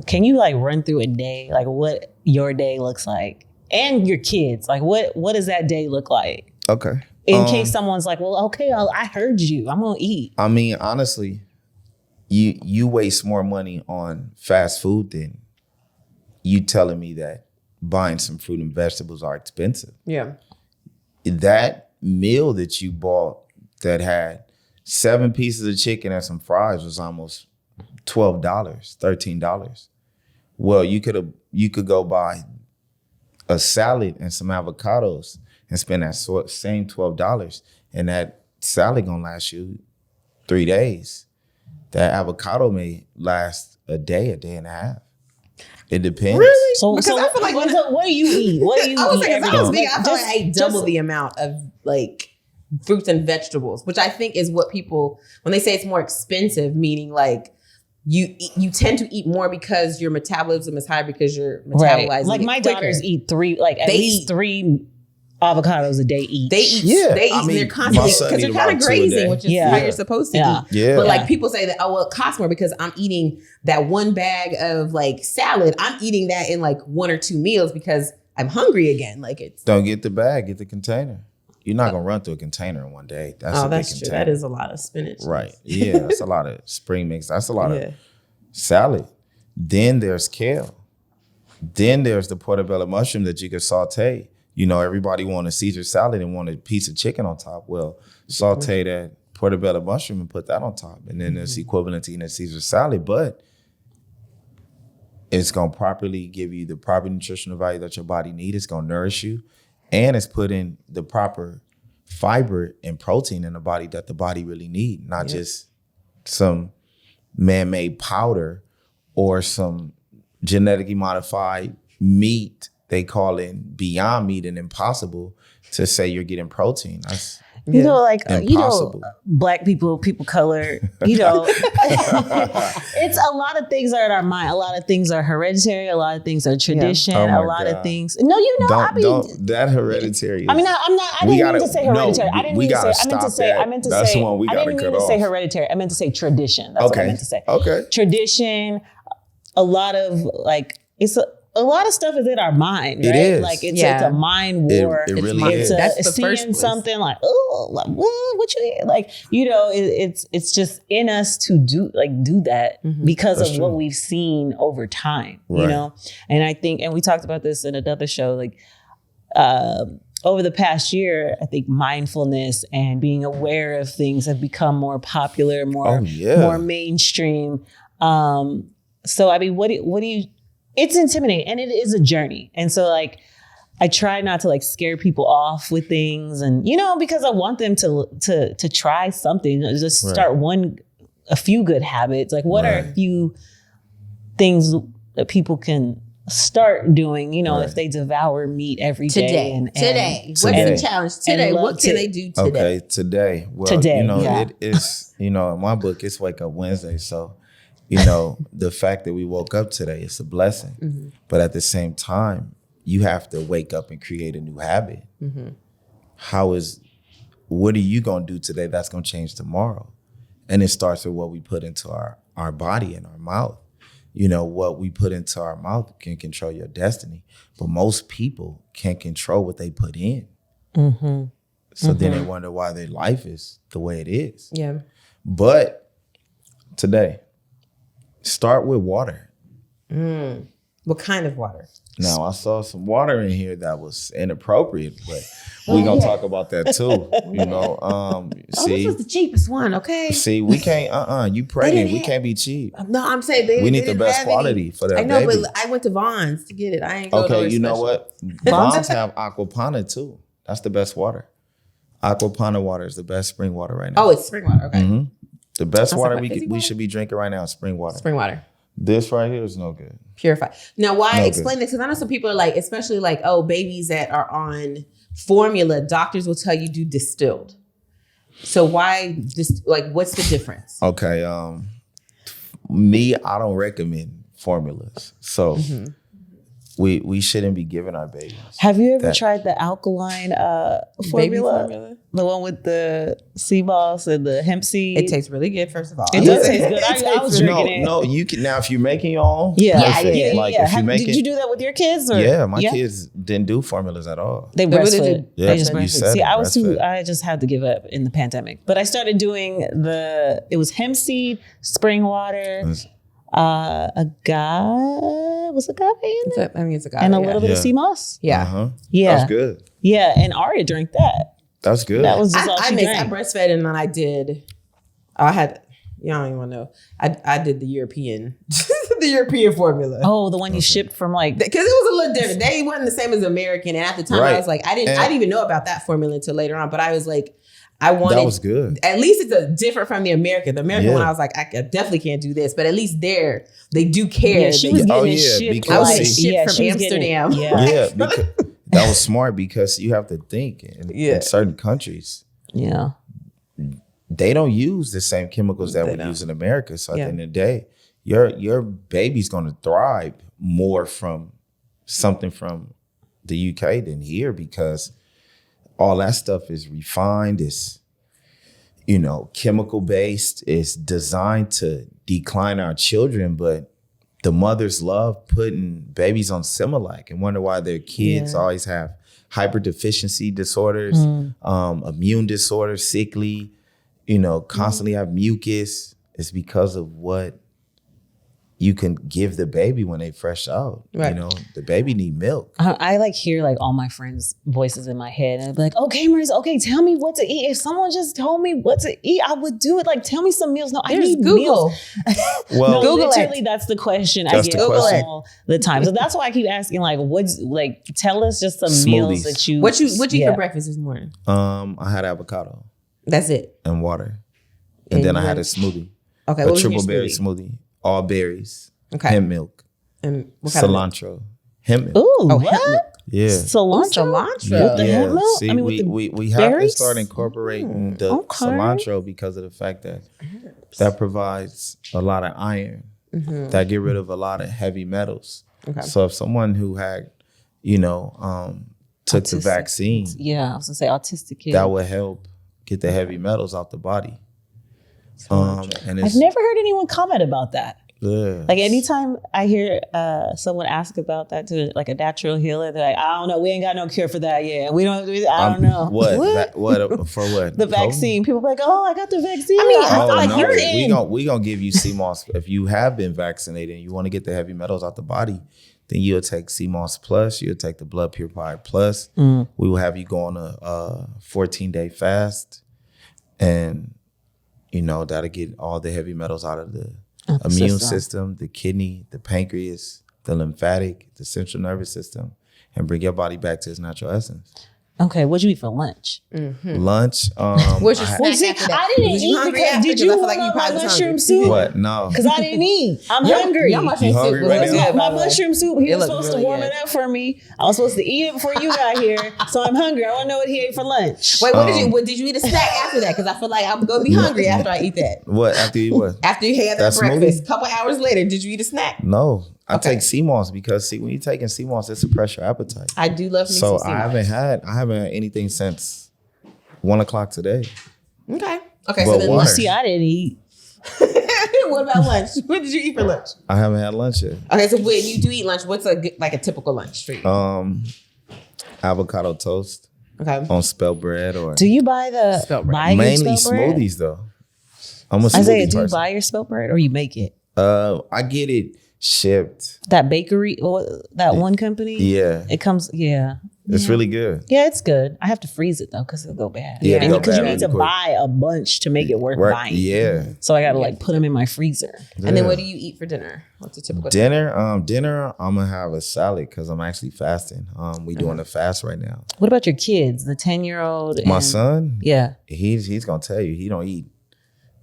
Can you run through a day, like what your day looks like and your kids? Like what does that day look like? Okay. In case someone's like, well, okay, I heard you. I'm going to eat. I mean, honestly, you waste more money on fast food than you telling me that buying some fruit and vegetables are expensive. Yeah. That meal that you bought that had 7 pieces of chicken and some fries was almost $12, $13. Well, you could go buy a salad and some avocados and spend that same $12, and that salad gonna last you 3 days. That avocado may last a day and a half. It depends. Really? So Because I feel like what do you eat? What do you I was eat? like, if I was vegan, I feel like I ate double just- the amount of like fruits and vegetables, which I think is what people, when they say it's more expensive, meaning like you tend to eat more because your metabolism is high because you're metabolizing right. Like it my quicker. daughters eat at least 3 avocados a day each. They eat, Yeah, they eat, I and mean, they're constantly, my son because they're eat kind of about 2 a grazing, day. which is Yeah. how you're supposed to Yeah. eat. Yeah. But like Yeah. people say that, oh, well, it costs more because I'm eating that one bag of like salad. I'm eating that in like 1 or 2 meals because I'm hungry again. Like it's, Don't get the bag, get the container. You're not gonna run through a container in one day. That's a big that's true. container. That is a lot of spinach. Right. Yeah, that's a lot of spring mix. That's a lot Yeah. of salad. Then there's kale. Then there's the portobello mushroom that you could saute. You know, everybody want a Caesar salad and want a piece of chicken on top. Well, saute that portobello mushroom and put that on top. And then it's equivalent to eating a Caesar salad, but it's going to properly give you the proper nutritional value that your body needs. It's going to nourish you. And it's putting the proper fiber and protein in the body that the body really need, not just some man-made powder or some genetically modified meat. They call it Beyond Meat and Impossible to say you're getting protein. That's You know, like, impossible. Black people color, it's a lot of things are in our mind. A lot of things are hereditary. A lot of things are tradition. Oh my a lot God. of things. No, don't that hereditary. I mean, I didn't mean to say hereditary. I didn't mean to say. I meant to say. I meant to That's say. the one we I gotta didn't cut mean to say off. hereditary. I meant to say tradition. That's what I meant to say. Okay. Tradition. A lot of like a lot of stuff is in our mind, right? It is. Like it's a mind war. It really it's is. That's the seeing first place. something like, oh, like, what you eat? Like, it's just in us to do that because That's of true. what we've seen over time, you Right. know? And I think, and we talked about this in another show, like, over the past year, I think mindfulness and being aware of things have become more popular, more mainstream. So, I mean, what do you, it's intimidating and it is a journey. And so like, I try not to like scare people off with things and, because I want them to try something, just start a few good habits. Like what are a few things that people can start doing, if they devour meat every day. Today. What's the challenge today? What can they do today? Okay, today. Well, it is, in my book, it's Wake Up Wednesday. So, the fact that we woke up today is a blessing. Mm-hmm. But at the same time, you have to wake up and create a new habit. Mm-hmm. What are you going to do today that's going to change tomorrow? And it starts with what we put into our body and our mouth. What we put into our mouth can control your destiny. But most people can't control what they put in. Mm-hmm. So then they wonder why their life is the way it is. Yeah. But today, start with water. What kind of water? Now, I saw some water in here that was inappropriate, but we're going to talk about that too. This was the cheapest one, okay? See, we can't, you pregnant, we can't be cheap. No, I'm saying We need the best quality for that I know, baby. but I went to Vaughn's to get it. I ain't go Okay, nowhere you know special. what? Vaughn's have Aquapana too. That's the best water. Aquapana water is the best spring water right now. Oh, it's spring water, okay. Mhm. The best water like fizzy we water? should be drinking right now is spring water. Spring water. This right here is no good. Purified. Now, why No explain this? Because I know some people are like, especially like, babies that are on formula, doctors will tell you do distilled. So why what's the difference? Okay, me, I don't recommend formulas. So we shouldn't be giving our babies. Have you ever tried the Alkaline Baby formula? formula? The one with the sea moss and the hemp seed? It tastes really good, first of all. It does taste good. I was drinking it. No, you can now if you're making your own. Yeah. perfect. Like if you make Did you do that with your kids? Or? Yeah, my kids didn't do formulas at all. They They really breastfed. did. Yeah, They just you breastfed. said See, it, I was too. breastfed. I just had to give up in the pandemic. But I started doing it was hemp seed, spring water, was agave in it? I think it's a guy. And a little bit of sea moss. Yeah. Uh-huh. Yeah. That's good. Yeah, and Aria drank that. That's good. That was just all I she mixed. I drank. breastfed and then I did. I had. Y'all don't even want to know. I did the European, the European formula. Oh, the one you shipped from like Because it was a little different. They wasn't the same as American. And at the time I was like, I didn't even know about that formula until later on. But I was like, I wanted that was good. At least it's different from the American. The American one, I was like, I definitely can't do this. But at least there, they do care. Yeah, she was getting shipped. I was getting shipped from Amsterdam. Because that was smart because you have to think in certain countries. Yeah. They don't use the same chemicals that we use in America. So at the end of the day, your baby's going to thrive more from something from the UK than here because all that stuff is refined. It's, chemical based. It's designed to decline our children. But the mothers love putting babies on Similac and wonder why their kids always have hyperdeficiency disorders, immune disorders, sickly, constantly have mucus. It's because of what you can give the baby when they fresh out. Right. The baby need milk. I like hear like all my friends' voices in my head and I'd be like, okay, Marisa, okay, tell me what to eat. If someone just told me what to eat, I would do it. Like, tell me some meals. No, I need Google. Meals. Well, no, literally, that's the question I get all the time. So that's why I keep asking, like, tell us just some meals that you. What you eat for breakfast this morning? I had avocado. That's it. And water. And then I had a smoothie. Okay, a triple berry smoothie. All berries. Okay. Hemp milk. And what kind cilantro. Of hemp milk. Ooh, hemp milk. Yeah. Cilantro. With the hemp milk? See, we have to start incorporating the cilantro because of the fact that provides a lot of iron. That get rid of a lot of heavy metals. Okay. So if someone who had, took the vaccine. Yeah, I was gonna say autistic kids. That would help get the heavy metals out the body. And I've never heard anyone comment about that. Yeah. Like anytime I hear someone ask about that to like a natural healer, they're like, I don't know, we ain't got no cure for that yet. I don't know. What? For what? The vaccine. People be like, oh, I got the vaccine. We gonna give you CMOS. If you have been vaccinated and you want to get the heavy metals out the body, then you'll take CMOS Plus. You'll take the Blood Purifier Plus. We will have you go on a 14-day fast, and that'll get all the heavy metals out of the immune system, the kidney, the pancreas, the lymphatic, the central nervous system, and bring your body back to its natural essence. Okay, what'd you eat for lunch? Lunch. What's your snack after that? I didn't eat because did you want my mushroom soup? What? No. Because I didn't eat. I'm hungry. Your mushroom soup was good. My mushroom soup, he was supposed to warm it up for me. I was supposed to eat it before you got here. So I'm hungry. I want to know what he ate for lunch. Wait, what did you eat a snack after that? Because I feel like I'm going to be hungry after I eat that. What? After you what? After you had that breakfast. A couple hours later, did you eat a snack? No. I take CMOS because when you're taking CMOS, it suppresses your appetite. I do love me some CMOS. I haven't had anything since 1:00 today. Okay. So then water. See, I didn't eat. What about lunch? What did you eat for lunch? I haven't had lunch yet. Okay, so when you do eat lunch, what's a typical lunch for you? Avocado toast. Okay. On spelt bread or. Do you buy the spelt bread? Mainly smoothies though. I'm a smoothie Isaiah, person. do you buy your spelt bread or you make it? I get it shipped. That bakery, that one company? Yeah. It comes, It's really good. Yeah, it's good. I have to freeze it though because it'll go bad. Yeah, and because you need to buy a bunch to make it worth buying. Yeah. So I got to put them in my freezer. Yeah. And then what do you eat for dinner? What's a typical dinner? Dinner, I'm going to have a salad because I'm actually fasting. We doing a fast right now. What about your kids? The 10-year-old? My son? Yeah. He's going to tell you he don't eat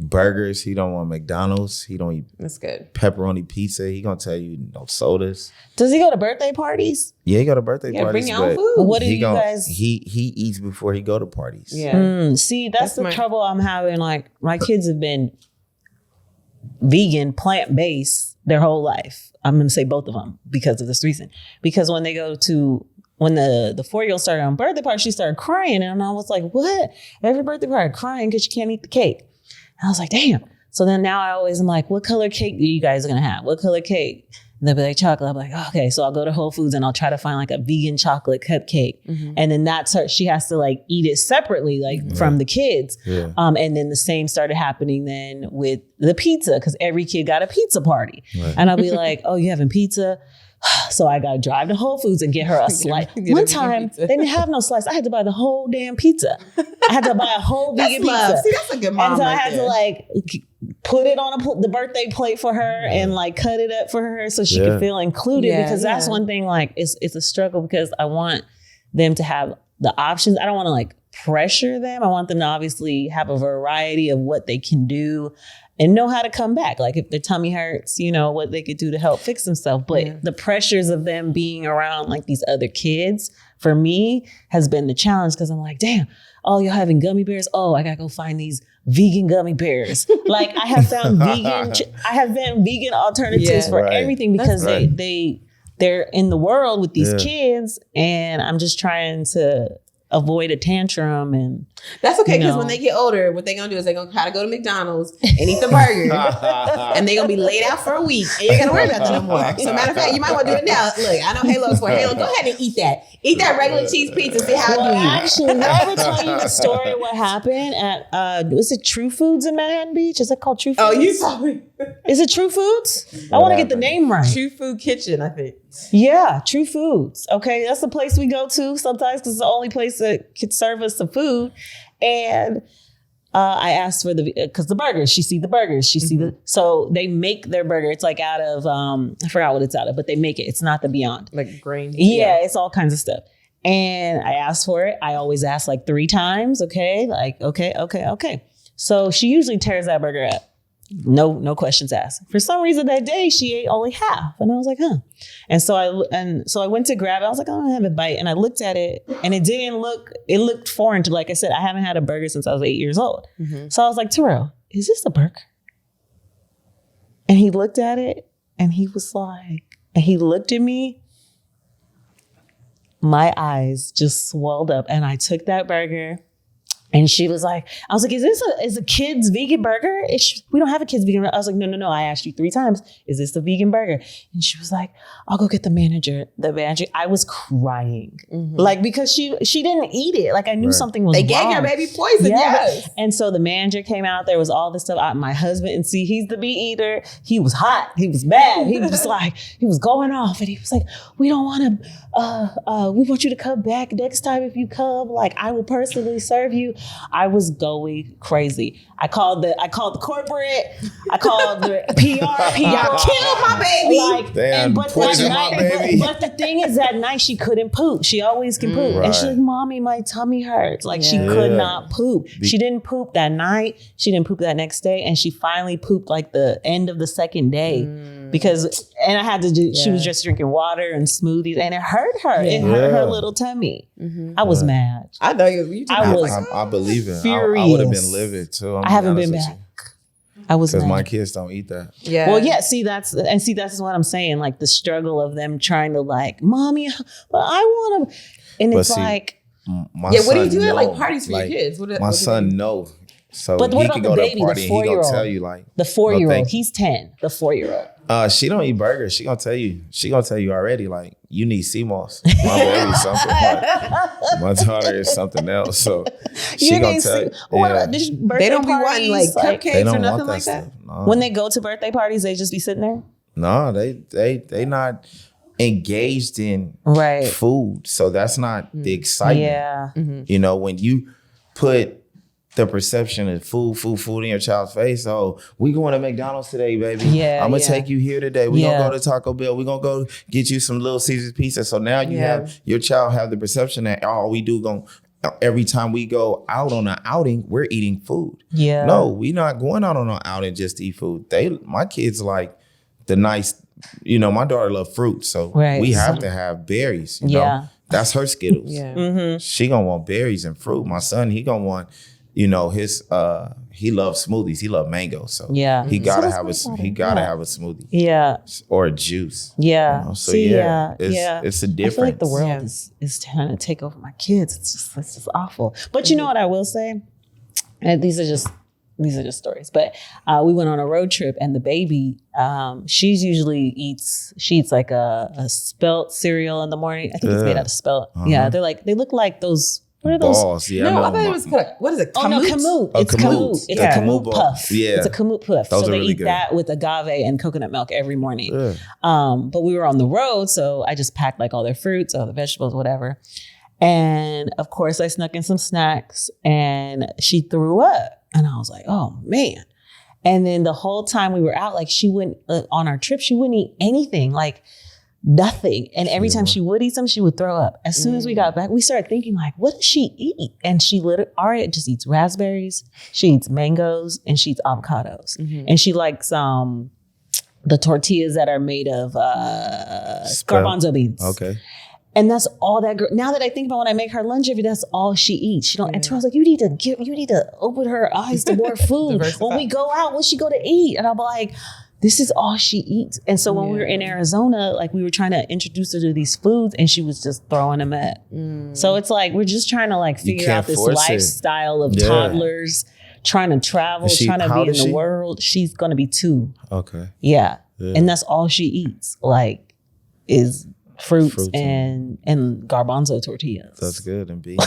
burgers. He don't want McDonald's. He don't eat pepperoni pizza. He gonna tell you no sodas. Does he go to birthday parties? Yeah, he go to birthday parties. Bring your own food. What do you guys? He eats before he go to parties. Yeah. See, that's the trouble I'm having. Like my kids have been vegan, plant-based their whole life. I'm gonna say both of them because of this reason. Because when they go to when the 4-year-old started on birthday party, she started crying, and I was like, "What? Every birthday party crying because she can't eat the cake." And I was like, damn. So then now I always am like, what color cake are you guys gonna have? What color cake? And they'll be like chocolate. I'm like, okay. So I'll go to Whole Foods and I'll try to find like a vegan chocolate cupcake. And then that's her, she has to eat it separately, from the kids. Yeah. And then the same started happening then with the pizza because every kid got a pizza party. Right. And I'll be like, oh, you having pizza? So I got to drive to Whole Foods and get her a slice. One time, they didn't have no slice. I had to buy the whole damn pizza. I had to buy a whole vegan pizza. See, that's a good mom. And so I had to put it on the birthday plate for her and like cut it up for her so she could feel included, because that's one thing, like it's a struggle, because I want them to have the options. I don't want to like pressure them. I want them to obviously have a variety of what they can do and know how to come back. Like if their tummy hurts, you know, what they could do to help fix themselves. But the pressures of them being around like these other kids for me has been the challenge, because I'm like, damn, oh, you're having gummy bears. Oh, I gotta go find these vegan gummy bears. Like I have found vegan alternatives for everything, because they're in the world with these kids, and I'm just trying to avoid a tantrum. And that's okay, because when they get older, what they're gonna do is they're gonna try to go to McDonald's and eat the burger, and they're gonna be laid out for a week, and you ain't gotta worry about you no more. So matter of fact, you might want to do it now. Look, I know Halo's for Halo. Go ahead and eat that regular cheese pizza. See how it do you. Actually, did I ever tell you the story of what happened at was it True Foods in Manhattan Beach? Is it called True Foods? Oh, you saw me. Is it True Foods? I want to get the name right. True Food Kitchen, I think. Yeah, True Foods. Okay, that's the place we go to sometimes, because it's the only place that could serve us some food. And I asked for because the burgers, she see the burgers, so they make their burger. It's like out of, I forgot what it's out of, but they make it. It's not the Beyond. Like grain. Yeah, it's all kinds of stuff. And I asked for it. I always ask like 3 times. Okay. Like, okay. So she usually tears that burger up. No questions asked. For some reason that day she ate only half, and I was like, huh. And so I went to grab it. I was like, I'm gonna have a bite, and I looked at it, and it looked foreign to, like I said, I haven't had a burger since I was 8 years old. Mm-hmm. So I was like, Terrell, is this a burger? And he looked at it, and he was like, and he looked at me. My eyes just swelled up, and I took that burger. And she was like, I was like, is a kid's vegan burger? We don't have a kid's vegan burger. I was like, no. I asked you 3 times. Is this the vegan burger? And she was like, I'll go get the manager. I was crying. Mm-hmm. Like, because she didn't eat it. Like, I knew something was wrong. They gave your baby poison. Yes. And so the manager came out. There was all this stuff. My husband, and see, he's the meat eater. He was hot. He was mad. He was like, he was going off. And he was like, we don't want to, we want you to come back next time. If you come, like, I will personally serve you. I was going crazy. I called the corporate. I called the PR people. Y'all killed my baby. Like, damn, poison my baby. But the thing is, that night she couldn't poop. She always can poop. Right. And she's like, Mommy, my tummy hurts. Like she could not poop. She didn't poop that night. She didn't poop that next day. And she finally pooped like the end of the second day. Because, and I had to do, she was just drinking water and smoothies, and it hurt her. It hurt her little tummy. Mm-hmm. I was mad. I know you. I believe it. I would have been livid too. I haven't been back. I was because my kids don't eat that. Yeah. Well, yeah. That's what I'm saying. Like the struggle of them trying to like, Mommy, but I want to, and it's like, my son what do you do at like parties for your kids? My son knows. So but he can go to a party and he gonna tell you like the 4-year-old. He's 10. The 4-year-old. She don't eat burgers. She gonna tell you already like you need CMOS. My baby's something. My daughter is something else. So she gonna tell you. They don't be wanting like cupcakes or nothing like that. No. When they go to birthday parties, they just be sitting there. No, they not engaged in food. So that's not the excitement. Yeah. Mm-hmm. You know, when you put the perception of food in your child's face. Oh, we going to McDonald's today, baby. Yeah, I'm gonna take you here today. We gonna go to Taco Bell. We gonna go get you some Little Caesars pizza. So now you have your child have the perception that we do every time we go out on an outing, we're eating food. Yeah. No, we not going out on an outing just to eat food. My kids like the nice, my daughter love fruit, so we have to have berries. You know? That's her Skittles. Yeah. Mm-hmm. She gonna want berries and fruit. My son, he gonna want. His he loves smoothies. He loves mango, so he gotta have a smoothie, or a juice, So it's a difference. I feel like the world is trying to take over my kids. It's just awful. But you know what I will say, and these are just stories. But we went on a road trip, and the baby, she eats like a spelt cereal in the morning. I think it's made out of spelt. Uh-huh. Yeah, they look like those. What are those? Balls, yeah. No, I thought it was what is it? Kamut? Oh no, Kamut. It's Kamut. It's a Kamut puff. Yeah, it's a Kamut puff. Those so they really eat good. that with agave and coconut milk every morning. But we were on the road, so I just packed like all their fruits, all the vegetables, whatever. And of course, I snuck in some snacks, and she threw up, and I was like, oh man. And then the whole time we were out, like she wouldn't, on our trip, she wouldn't eat anything, like nothing. And every time she would eat something, she would throw up. As soon as we got back, we started thinking like, what does she eat? And she literally, Aria just eats raspberries, she eats mangoes, and she eats avocados. And she likes the tortillas that are made of garbanzo beans. Okay. And that's all that girl. Now that I think about when I make her lunch every day, that's all she eats. She don't. And Terrell's like, you need to open her eyes to more food. When we go out, what's she go to eat? And I'm like, this is all she eats. And so when we were in Arizona, like we were trying to introduce her to these foods, and she was just throwing them at. So it's like we're just trying to like figure out this lifestyle of toddlers trying to travel, trying to be in the world. She's gonna be 2. Okay. Yeah. And that's all she eats. Like is fruits and garbanzo tortillas. That's good. And beans.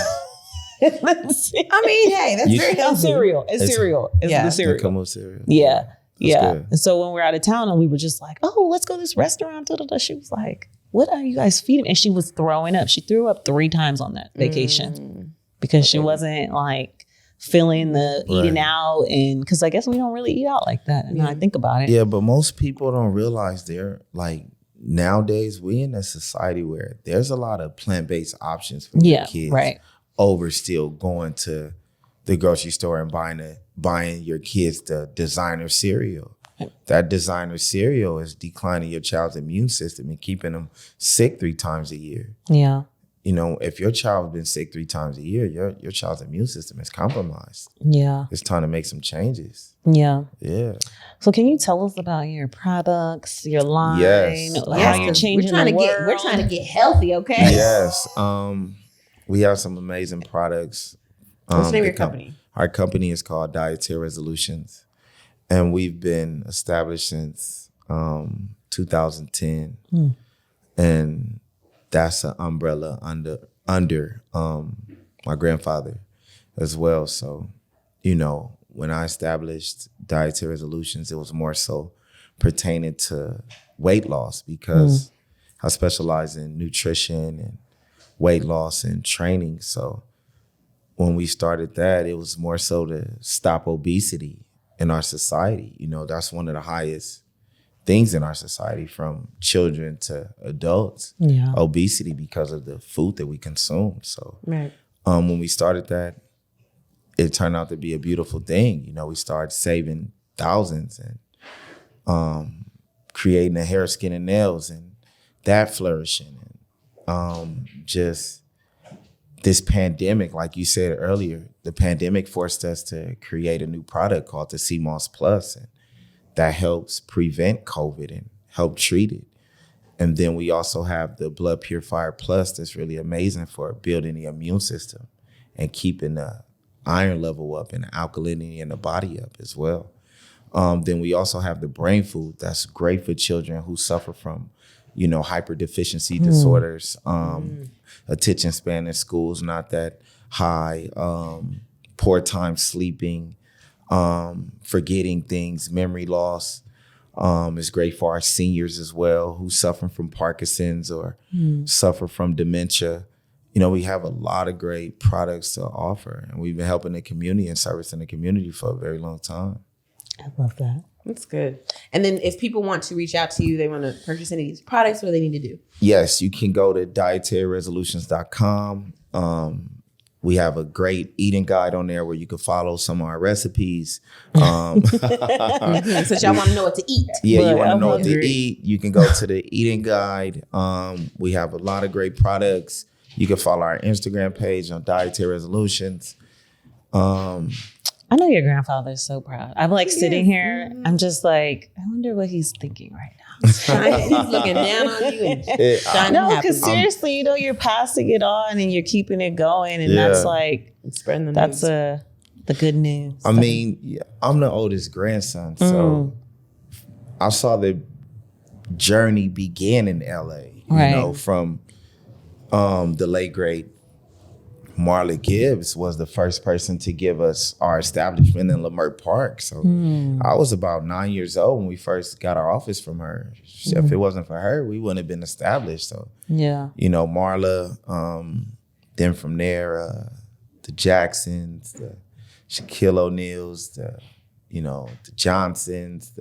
I mean, hey, that's very healthy. Cereal. It's cereal. It's the cereal. Come with cereal. Yeah. That's good. And so when we're out of town and we were just like, oh, let's go to this restaurant. She was like, what are you guys feeding? And she was throwing up. She threw up 3 times on that vacation because she wasn't like feeling the eating out. And because I guess we don't really eat out like that. And I think about it. Yeah, but most people don't realize they're like, nowadays, we in a society where there's a lot of plant-based options for your kids over still going to the grocery store and buying your kids the designer cereal. That designer cereal is declining your child's immune system and keeping them sick 3 times a year. Yeah. You know, if your child's been sick 3 times a year, your child's immune system is compromised. Yeah. It's time to make some changes. Yeah. Yeah. So can you tell us about your products, your line, how you're changing the world? We're trying to get healthy, okay? Yes. We have some amazing products. What's the name of your company? Our company is called Dietary Resolutions. And we've been established since 2010. And that's an umbrella under my grandfather as well. So, you know, when I established Dietary Resolutions, it was more so pertaining to weight loss because I specialize in nutrition and weight loss and training. So when we started that, it was more so to stop obesity in our society. You know, that's one of the highest things in our society, from children to adults. Obesity because of the food that we consume. So when we started that, it turned out to be a beautiful thing. You know, we started saving thousands and creating the hair, skin, and nails, and that flourishing. And just this pandemic, like you said earlier, the pandemic forced us to create a new product called the CMOS Plus, and that helps prevent COVID and help treat it. And then we also have the Blood Purifier Plus that's really amazing for building the immune system and keeping the iron level up and the alkalinity in the body up as well. Then we also have the brain food that's great for children who suffer from, you know, hyperdeficiency disorders, attention span in schools not that high, poor time sleeping, forgetting things, memory loss. It's great for our seniors as well who suffer from Parkinson's or suffer from dementia. You know, we have a lot of great products to offer, and we've been helping the community and servicing the community for a very long time. I love that. That's good. And then if people want to reach out to you, they want to purchase any of these products, what do they need to do? Yes, you can go to dietaryresolutions.com. We have a great eating guide on there where you can follow some of our recipes. Since y'all want to know what to eat. Yeah, you want to know what to eat, you can go to the eating guide. We have a lot of great products. You can follow our Instagram page on Dietary Resolutions. I know your grandfather is so proud. I'm like sitting here. I'm just like, I wonder what he's thinking right now. He's looking down on you and shining. No, because seriously, you know, you're passing it on and you're keeping it going, and that's like spreading the news. That's the good news. I mean, I'm the oldest grandson, so I saw the journey begin in LA. You know, from the late great Marla Gibbs was the first person to give us our establishment in Leimert Park. So I was about 9 years old when we first got our office from her. If it wasn't for her, we wouldn't have been established. So, you know, Marla, then from there, the Jacksons, the Shaquille O'Neals, the Johnsons,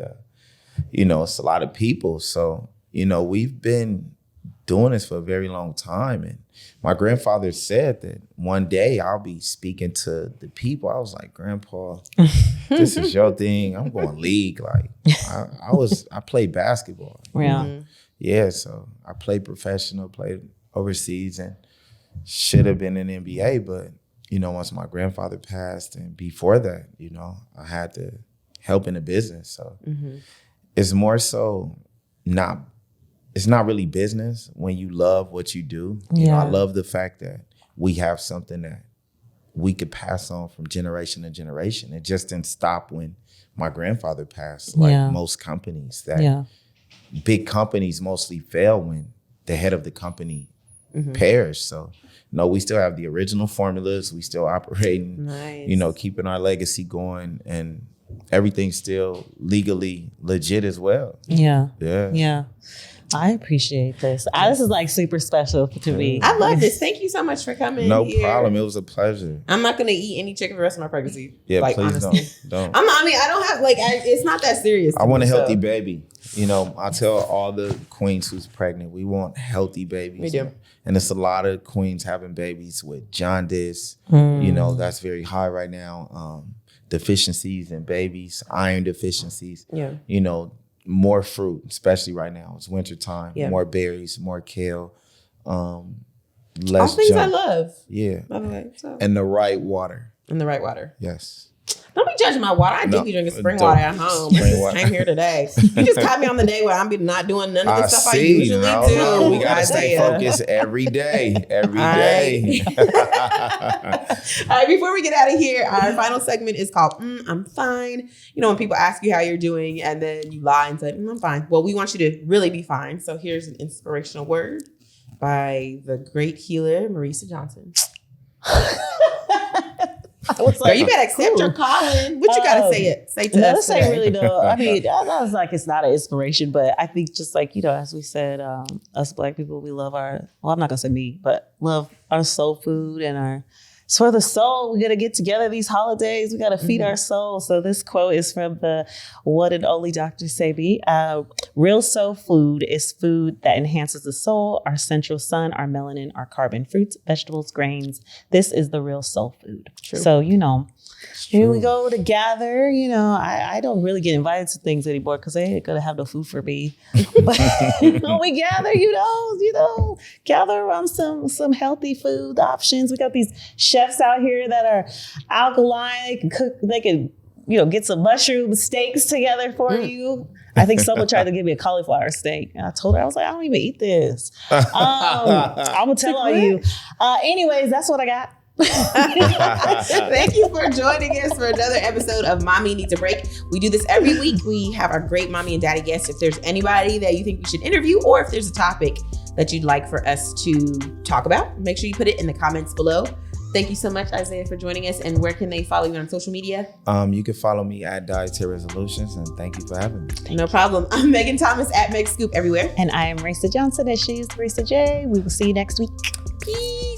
it's a lot of people. So, we've been doing this for a very long time. And my grandfather said that one day I'll be speaking to the people. I was like, Grandpa, this is your thing. I'm going league. Like I played basketball. Yeah. Yeah. So I played professional, played overseas, and should have been in the NBA. But, once my grandfather passed and before that, I had to help in the business. So it's more so it's not really business when you love what you do. I love the fact that we have something that we could pass on from generation to generation. It just didn't stop when my grandfather passed, like most companies. Big companies mostly fail when the head of the company perish. So, we still have the original formulas. We still operating, keeping our legacy going, and everything's still legally legit as well. Yeah. I appreciate this. This is like super special to me. I love this. Thank you so much for coming. No problem. It was a pleasure. I'm not going to eat any chicken for the rest of my pregnancy. Yeah, please honestly. don't. I don't have it's not that serious. I want a healthy baby. I tell all the queens who's pregnant, we want healthy babies. We do. And it's a lot of queens having babies with jaundice. That's very high right now. Deficiencies in babies, iron deficiencies. Yeah. More fruit, especially right now. It's wintertime. Yeah. More berries, more kale. Less all things I love. Yeah. By the way. So. And the right water. And the right water. Yes. Don't be judging my water. I do be drinking spring water at home. I just came here today. You just caught me on the day where I'm not doing none of the stuff I usually do. No, we gotta stay focused every day. Every day. All right, before we get out of here, our final segment is called I'm Fine. When people ask you how you're doing and then you lie and say, I'm fine. Well, we want you to really be fine. So here's an inspirational word by the great healer, Marisa Johnson. I was like, girl, you better accept your calling. What you gotta say to us? This ain't really though. I mean, I was like, it's not an inspiration, but I think just like, as we said, us Black people, we love I'm not gonna say me, but love our soul food and it's for the soul. We got to get together these holidays. We got to feed our soul. So this quote is from the one and only Dr. Sebi. Real soul food is food that enhances the soul, our central sun, our melanin, our carbon, fruits, vegetables, grains. This is the real soul food. True. So, here we go to gather. I don't really get invited to things anymore because they ain't gonna have no food for me. But we gather, gather around some healthy food options. We got these chefs out here that are alkaline. They can cook. They can get some mushroom steaks together for you. I think someone tried to give me a cauliflower steak. And I told her, I was like, I don't even eat this. I'm gonna tell on you. Anyways, that's what I got. Thank you for joining us for another episode of Mommy Needs a Break. We do this every week. We have our great mommy and daddy guests. If there's anybody that you think we should interview, or if there's a topic that you'd like for us to talk about, make sure you put it in the comments below. Thank you so much, Izeah, for joining us. And where can they follow you on social media? You can follow me at Dietary Resolutions, and thank you for having me. No problem. I'm Megan Thomas at Meg Scoop everywhere. And I am Marisa Johnson, and she's Marisa J. We will see you next week. Peace.